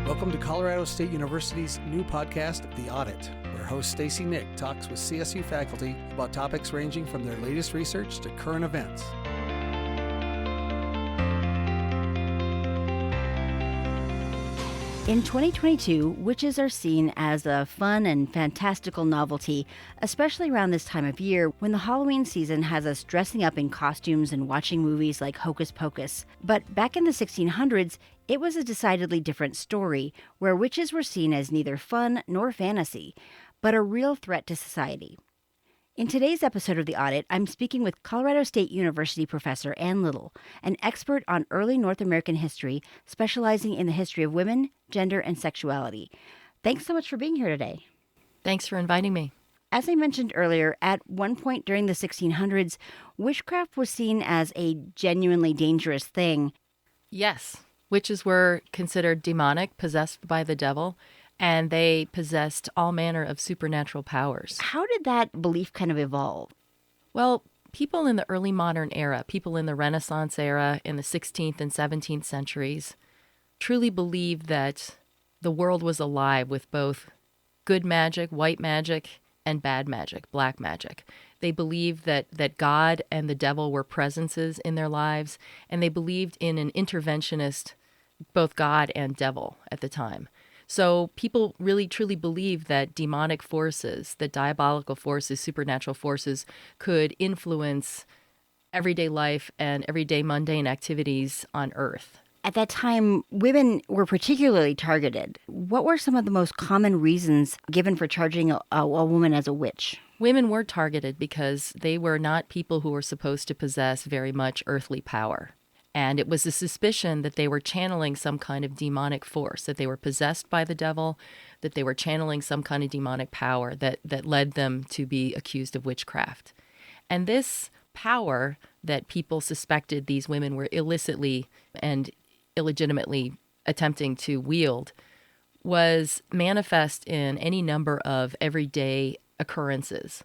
Welcome to Colorado State University's new podcast, The Audit, where host Stacy Nick talks with CSU faculty about topics ranging from their latest research to current events. In 2022, witches are seen as a fun and fantastical novelty, especially around this time of year when the Halloween season has us dressing up in costumes and watching movies like Hocus Pocus. But back in the 1600s, it was a decidedly different story, where witches were seen as neither fun nor fantasy, but a real threat to society. In today's episode of The Audit, I'm speaking with Colorado State University professor Ann Little, an expert on early North American history, specializing in the history of women, gender, and sexuality. Thanks so much for being here today. Thanks for inviting me. As I mentioned earlier, at one point during the 1600s, witchcraft was seen as a genuinely dangerous thing. Yes, witches were considered demonic, possessed by the devil, and they possessed all manner of supernatural powers. How did that belief kind of evolve? Well, people in the early modern era, people in the Renaissance era, in the 16th and 17th centuries, truly believed that the world was alive with both good magic, white magic, and bad magic, black magic. They believed that God and the devil were presences in their lives, and they believed in an interventionist, both God and devil at the time. So people really truly believed that demonic forces, that diabolical forces, supernatural forces could influence everyday life and everyday mundane activities on Earth. At that time, women were particularly targeted. What were some of the most common reasons given for charging a woman as a witch? Women were targeted because they were not people who were supposed to possess very much earthly power. And it was a suspicion that they were channeling some kind of demonic force, that they were possessed by the devil, that they were channeling some kind of demonic power that led them to be accused of witchcraft. And this power that people suspected these women were illicitly and illegitimately attempting to wield was manifest in any number of everyday occurrences.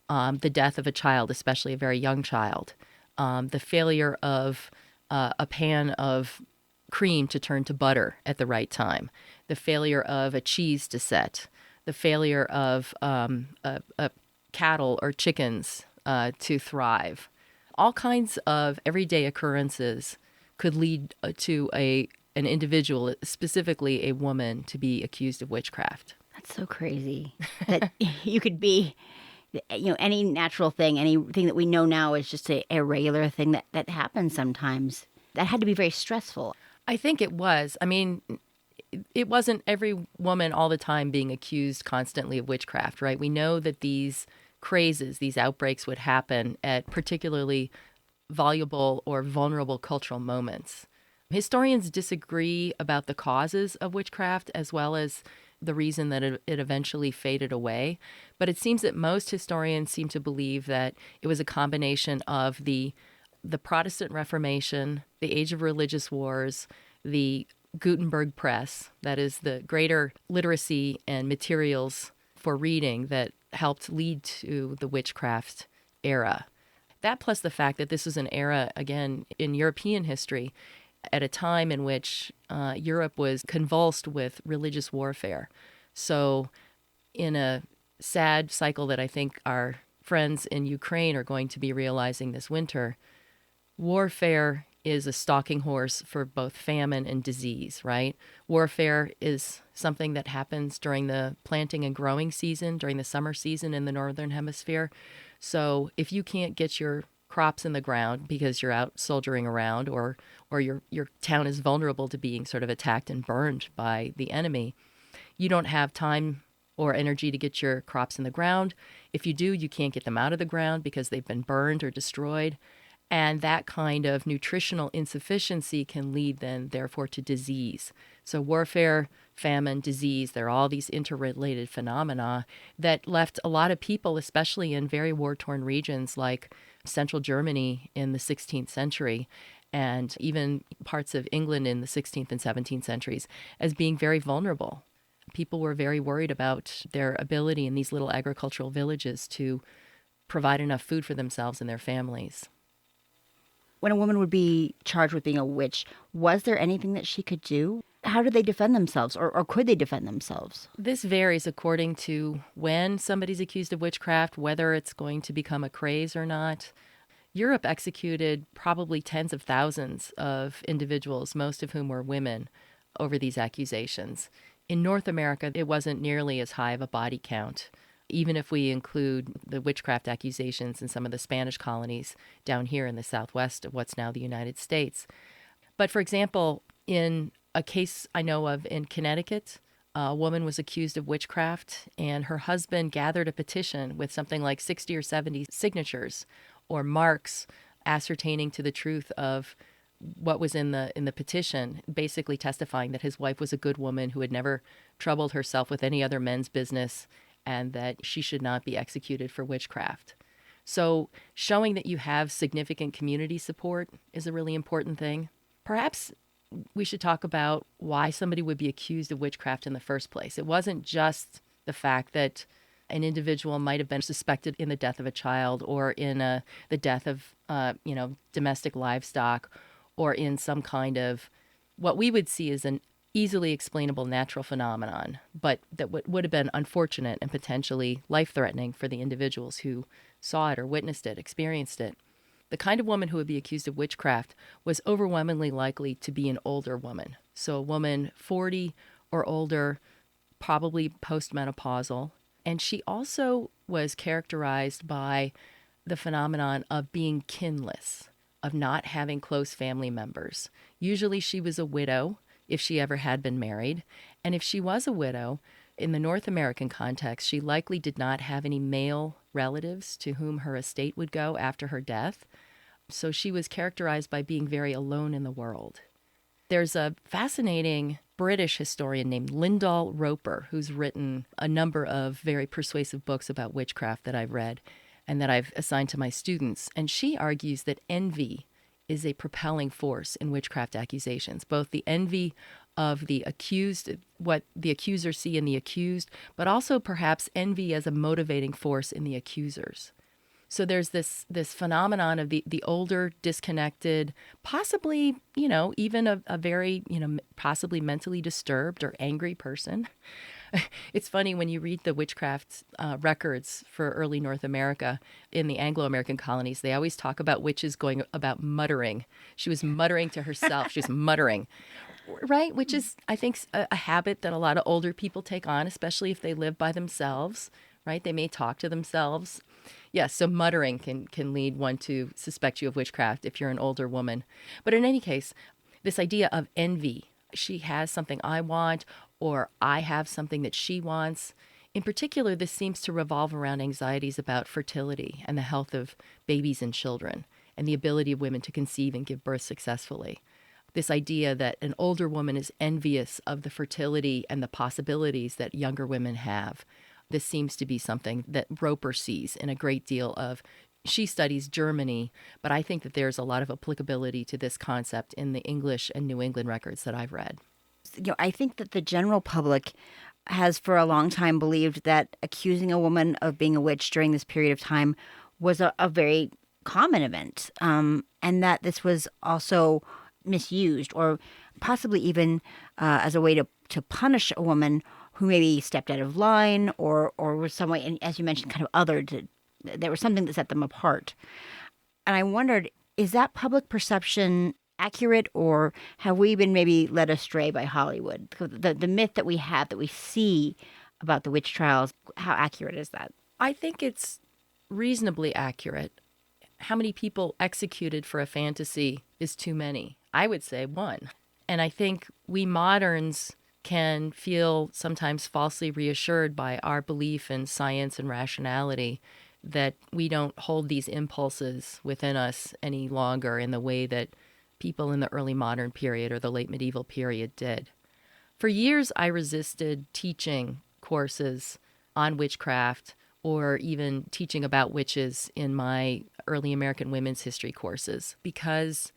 The death of a child, especially a very young child, the failure of a pan of cream to turn to butter at the right time, the failure of a cheese to set, the failure of a cattle or chickens to thrive. All kinds of everyday occurrences could lead to an individual, specifically a woman, to be accused of witchcraft. That's so crazy that you could be, any natural thing, anything that we know now is just a regular thing that happens sometimes. That had to be very stressful. I think it was. I mean, it wasn't every woman all the time being accused constantly of witchcraft, right? We know that these crazes, these outbreaks would happen at particularly voluble or vulnerable cultural moments. Historians disagree about the causes of witchcraft as well as the reason that it eventually faded away. But it seems that most historians seem to believe that it was a combination of the Protestant Reformation, the Age of Religious Wars, the Gutenberg Press, that is the greater literacy and materials for reading that helped lead to the witchcraft era. That plus the fact that this was an era, again, in European history, at a time in which Europe was convulsed with religious warfare. So in a sad cycle that I think our friends in Ukraine are going to be realizing this winter, warfare is a stalking horse for both famine and disease, right? Warfare is something that happens during the planting and growing season, during the summer season in the Northern Hemisphere. So if you can't get your crops in the ground because you're out soldiering around or your town is vulnerable to being sort of attacked and burned by the enemy, you don't have time or energy to get your crops in the ground. If you do, you can't get them out of the ground because they've been burned or destroyed. And that kind of nutritional insufficiency can lead then, therefore, to disease. So warfare, famine, disease, they're all these interrelated phenomena that left a lot of people, especially in very war-torn regions like central Germany in the 16th century and even parts of England in the 16th and 17th centuries, as being very vulnerable. People were very worried about their ability in these little agricultural villages to provide enough food for themselves and their families. when a woman would be charged with being a witch, was there anything that she could do? How did they defend themselves, or could they defend themselves? This varies according to when somebody's accused of witchcraft, whether it's going to become a craze or not. Europe executed probably tens of thousands of individuals, most of whom were women, over these accusations. In North America, it wasn't nearly as high of a body count, even if we include the witchcraft accusations in some of the Spanish colonies down here in the southwest of what's now the United States. But for example, in a case I know of in Connecticut, a woman was accused of witchcraft, and her husband gathered a petition with something like 60 or 70 signatures or marks ascertaining to the truth of what was in the petition, basically testifying that his wife was a good woman who had never troubled herself with any other men's business and that she should not be executed for witchcraft. So showing that you have significant community support is a really important thing. Perhaps we should talk about why somebody would be accused of witchcraft in the first place. It wasn't just the fact that an individual might have been suspected in the death of a child or in the death of domestic livestock or in some kind of what we would see as an easily explainable natural phenomenon, but that would have been unfortunate and potentially life-threatening for the individuals who saw it or witnessed it, experienced it. The kind of woman who would be accused of witchcraft was overwhelmingly likely to be an older woman. So a woman 40 or older, probably postmenopausal. And she also was characterized by the phenomenon of being kinless, of not having close family members. Usually she was a widow if she ever had been married. And if she was a widow, in the North American context, she likely did not have any male relatives to whom her estate would go after her death. So she was characterized by being very alone in the world. There's a fascinating British historian named Lyndall Roper who's written a number of very persuasive books about witchcraft that I've read and that I've assigned to my students. And she argues that envy is a propelling force in witchcraft accusations, both the envy of the accused, what the accusers see in the accused, but also perhaps envy as a motivating force in the accusers. So there's this phenomenon of the older, disconnected, possibly, even a very, possibly mentally disturbed or angry person. It's funny when you read the witchcraft records for early North America in the Anglo-American colonies, they always talk about witches going about muttering. She was muttering to herself. She was muttering, right? Which is, I think, a habit that a lot of older people take on, especially if they live by themselves, right? They may talk to themselves. Yes, so muttering can lead one to suspect you of witchcraft if you're an older woman. But in any case, this idea of envy, she has something I want, or I have something that she wants. In particular, this seems to revolve around anxieties about fertility and the health of babies and children and the ability of women to conceive and give birth successfully. This idea that an older woman is envious of the fertility and the possibilities that younger women have. This seems to be something that Roper sees in a great deal of, she studies Germany, but I think that there's a lot of applicability to this concept in the English and New England records that I've read. I think that the general public has for a long time believed that accusing a woman of being a witch during this period of time was a very common event, and that this was also misused or possibly even as a way to punish a woman who maybe stepped out of line or was some way, and as you mentioned, kind of othered. There was something that set them apart. And I wondered, is that public perception accurate, or have we been maybe led astray by Hollywood? The myth that we have, that we see about the witch trials, how accurate is that? I think it's reasonably accurate. How many people executed for a fantasy is too many? I would say one. And I think we moderns can feel sometimes falsely reassured by our belief in science and rationality that we don't hold these impulses within us any longer in the way that people in the early modern period or the late medieval period did. For years, I resisted teaching courses on witchcraft or even teaching about witches in my early American women's history courses because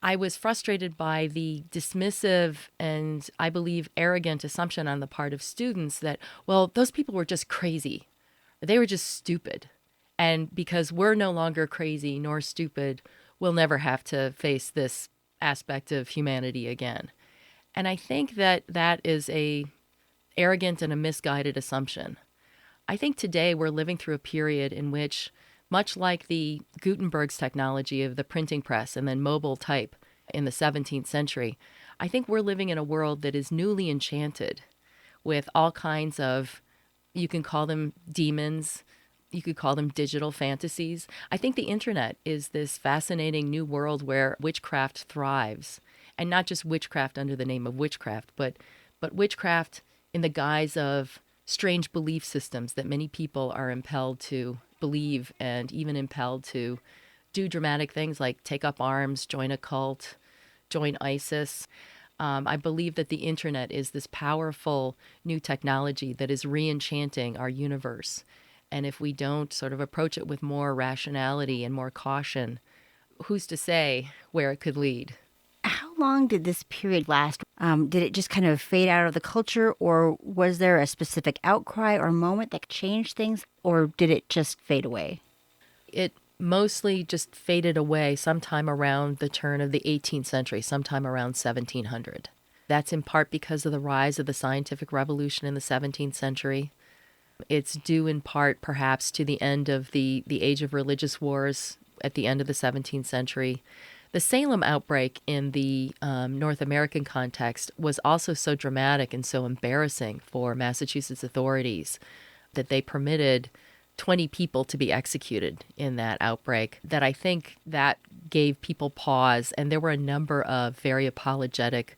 I was frustrated by the dismissive and, I believe, arrogant assumption on the part of students that, well, those people were just crazy. They were just stupid. And because we're no longer crazy nor stupid, we'll never have to face this aspect of humanity again. And I think that that is a arrogant and a misguided assumption. I think today we're living through a period in which, much like the Gutenberg's technology of the printing press and then mobile type in the 17th century, I think we're living in a world that is newly enchanted with all kinds of, you can call them demons, you could call them digital fantasies. I think the internet is this fascinating new world where witchcraft thrives. And not just witchcraft under the name of witchcraft, but witchcraft in the guise of strange belief systems that many people are impelled to believe and even impelled to do dramatic things like take up arms, join a cult, join ISIS. I believe that the internet is this powerful new technology that is re-enchanting our universe. And if we don't sort of approach it with more rationality and more caution, who's to say where it could lead? How long did this period last? Did it just kind of fade out of the culture, or was there a specific outcry or moment that changed things, or did it just fade away? It mostly just faded away sometime around the turn of the 18th century, sometime around 1700. That's in part because of the rise of the scientific revolution in the 17th century. It's due in part, perhaps, to the end of the age of religious wars at the end of the 17th century. The Salem outbreak in the North American context was also so dramatic and so embarrassing for Massachusetts authorities that they permitted 20 people to be executed in that outbreak, that I think that gave people pause. And there were a number of very apologetic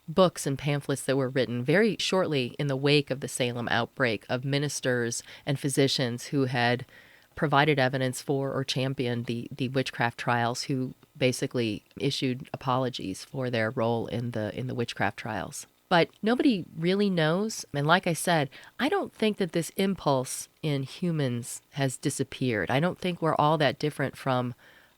books and pamphlets that were written very shortly in the wake of the Salem outbreak of ministers and physicians who had provided evidence for or championed the witchcraft trials, who basically issued apologies for their role in the witchcraft trials. But nobody really knows. And like I said, I don't think that this impulse in humans has disappeared. I don't think we're all that different from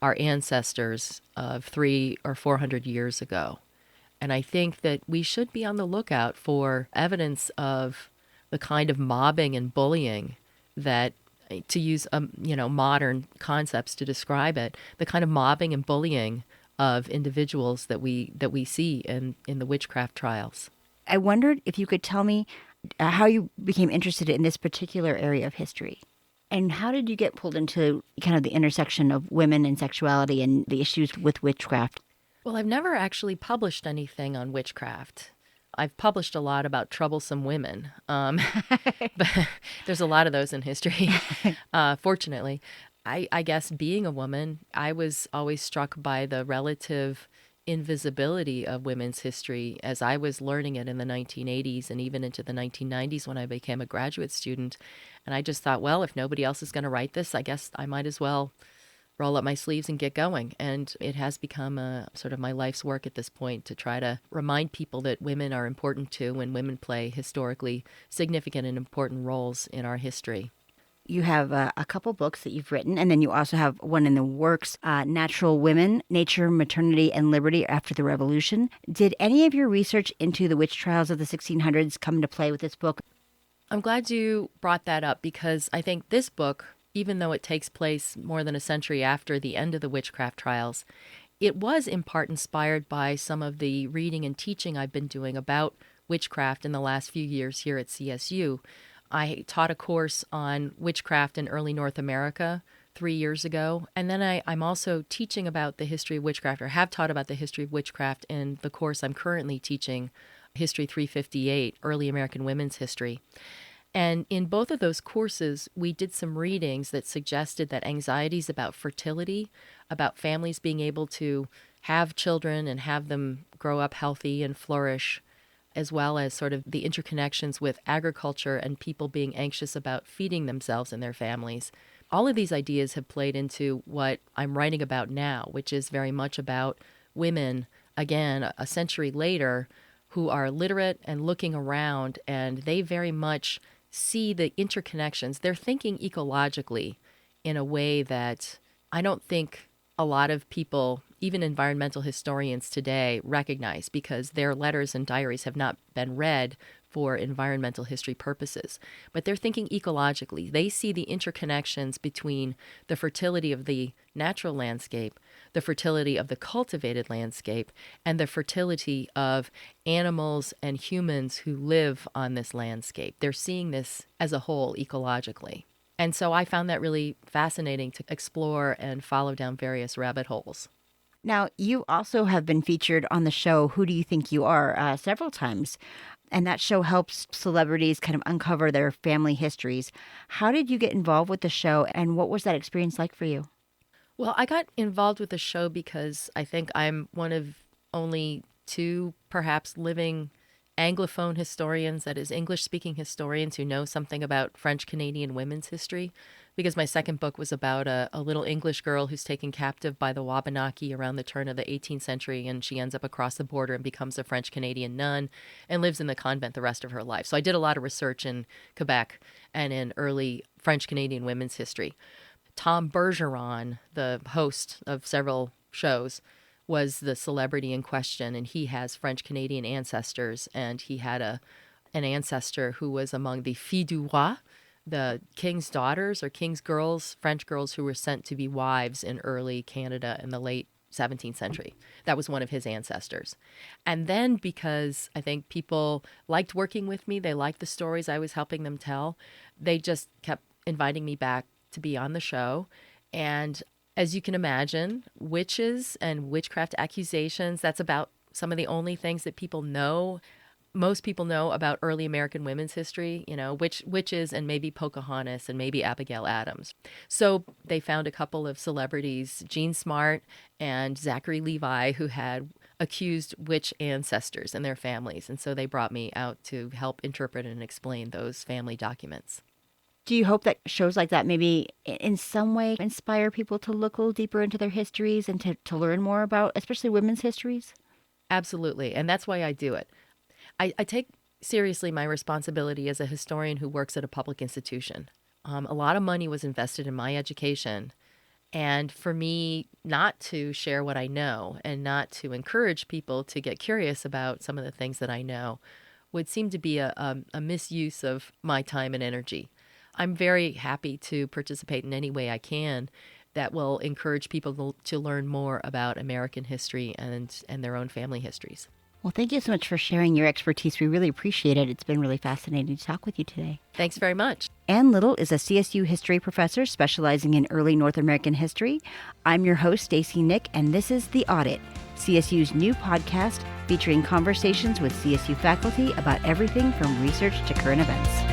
our ancestors of 300 or 400 years ago. And I think that we should be on the lookout for evidence of the kind of mobbing and bullying that, to use modern concepts to describe it, the kind of mobbing and bullying of individuals that we see in the witchcraft trials. I wondered if you could tell me how you became interested in this particular area of history. And how did you get pulled into kind of the intersection of women and sexuality and the issues with witchcraft? Well, I've never actually published anything on witchcraft. I've published a lot about troublesome women, but there's a lot of those in history, fortunately. I guess being a woman, I was always struck by the relative invisibility of women's history as I was learning it in the 1980s and even into the 1990s when I became a graduate student. And I just thought, well, if nobody else is going to write this, I guess I might as well roll up my sleeves and get going. And it has become a sort of my life's work at this point to try to remind people that women are important too, and women play historically significant and important roles in our history. You have a couple books that you've written, and then you also have one in the works, Natural Women, Nature, Maternity, and Liberty After the Revolution. Did any of your research into the witch trials of the 1600s come into play with this book? I'm glad you brought that up, because I think this book, even though it takes place more than a century after the end of the witchcraft trials, it was in part inspired by some of the reading and teaching I've been doing about witchcraft in the last few years here at CSU. I taught a course on witchcraft in early North America 3 years ago, and then I'm also teaching about the history of witchcraft, or have taught about the history of witchcraft in the course I'm currently teaching, History 358, Early American Women's History. And in both of those courses, we did some readings that suggested that anxieties about fertility, about families being able to have children and have them grow up healthy and flourish, as well as sort of the interconnections with agriculture and people being anxious about feeding themselves and their families. All of these ideas have played into what I'm writing about now, which is very much about women, again, a century later, who are literate and looking around, and they very much see the interconnections. They're thinking ecologically in a way that I don't think a lot of people even environmental historians today recognize, because their letters and diaries have not been read for environmental history purposes. But they're thinking ecologically. They see the interconnections between the fertility of the natural landscape, the fertility of the cultivated landscape, and the fertility of animals and humans who live on this landscape. They're seeing this as a whole ecologically. And so I found that really fascinating to explore and follow down various rabbit holes. Now, you also have been featured on the show Who Do You Think You Are several times. And that show helps celebrities kind of uncover their family histories. How did you get involved with the show, and what was that experience like for you? Well, I got involved with the show because I think I'm one of only two, perhaps, living Anglophone historians, that is, English-speaking historians who know something about French-Canadian women's history. Because my second book was about a little English girl who's taken captive by the Wabanaki around the turn of the 18th century, and she ends up across the border and becomes a French-Canadian nun and lives in the convent the rest of her life. So I did a lot of research in Quebec and in early French-Canadian women's history. Tom Bergeron, the host of several shows, was the celebrity in question, and he has French-Canadian ancestors, and he had an ancestor who was among the filles du roi, the king's daughters or king's girls, French girls who were sent to be wives in early Canada in the late 17th century. That was one of his ancestors. And then, because I think people liked working with me, they liked the stories I was helping them tell, they just kept inviting me back to be on the show. And as you can imagine, witches and witchcraft accusations, that's about some of the only things that people know. Most people know about early American women's history, witches and maybe Pocahontas and maybe Abigail Adams. So they found a couple of celebrities, Jean Smart and Zachary Levi, who had accused witch ancestors and their families. And so they brought me out to help interpret and explain those family documents. Do you hope that shows like that maybe in some way inspire people to look a little deeper into their histories and to learn more about, especially women's histories? Absolutely. And that's why I do it. I take seriously my responsibility as a historian who works at a public institution. A lot of money was invested in my education. And for me not to share what I know and not to encourage people to get curious about some of the things that I know would seem to be a misuse of my time and energy. I'm very happy to participate in any way I can that will encourage people to learn more about American history and their own family histories. Well, thank you so much for sharing your expertise. We really appreciate it. It's been really fascinating to talk with you today. Thanks very much. Ann Little is a CSU history professor specializing in early North American history. I'm your host, Stacey Nick, and this is The Audit, CSU's new podcast featuring conversations with CSU faculty about everything from research to current events.